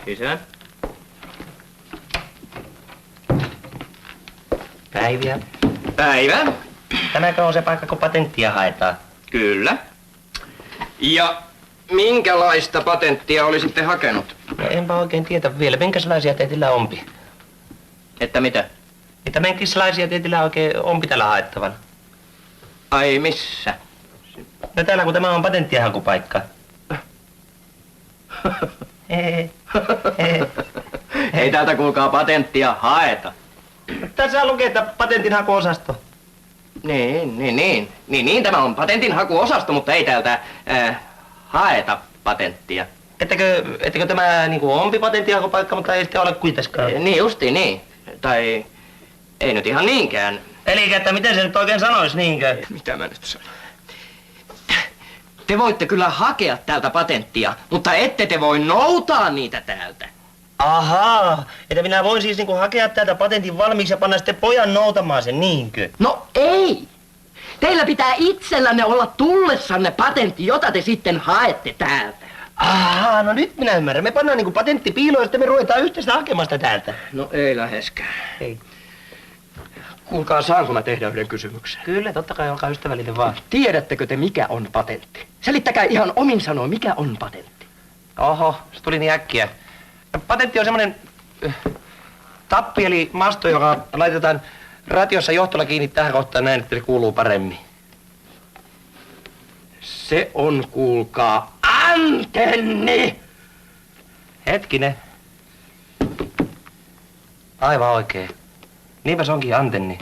Sisään. Päiviä. Päivä. Tänäänkö on se paikka, kun patenttia haetaan? Kyllä. Ja minkälaista patenttia olisitte hakenut? No enpä oikein tiedä vielä. Minkälaisia teillä onpi? Että mitä? Mitä minkälaisia teillä oikein onpi tällä haettavan? Ai missä? No täällä kun tämä on patenttien hakupaikka. Ei täältä kuulkaa patenttia haeta. Tässä lukee, että patentin hakuosasto. Niin, tämä on patentin hakuosasto, mutta ei täältä haeta patenttia. Ettekö tämä niinku onpi patentin hakupaikka, mutta ei sitten ole kuitenkaan? Niin justiin niin. Tai ei nyt ihan niinkään. Eli että miten se nyt oikein sanois niinkö? Mitä mä nyt sanon? Te voitte kyllä hakea täältä patenttia, mutta ette te voi noutaa niitä täältä. Ahaa, että minä voin siis niinku hakea täältä patentin valmiiksi ja panna sitten pojan noutamaan sen, niinkö? No ei! Teillä pitää itsellänne olla tullessanne patentti, jota te sitten haette täältä. Ahaa, no nyt minä ymmärrän. Me pannaan niinku patentti piiloon ja sitten me ruvetaan yhteistä hakemasta täältä. No ei läheskään. Ei. Kuulkaa, saanko mä tehdä yhden kysymyksen? Kyllä, totta kai, olkaa ystävällinen vaan. Tiedättekö te, mikä on patentti? Selittäkää ihan omin sanoin, mikä on patentti. Oho, se tuli niin äkkiä. Patentti on semmonen tappi eli masto, joka laitetaan ratiossa johtolla kiinni tähän kohtaan näin, että se kuuluu paremmin. Se on, kuulkaa, antenni! Hetkinen. Aivan oikein. Niinpä se onkin antenni.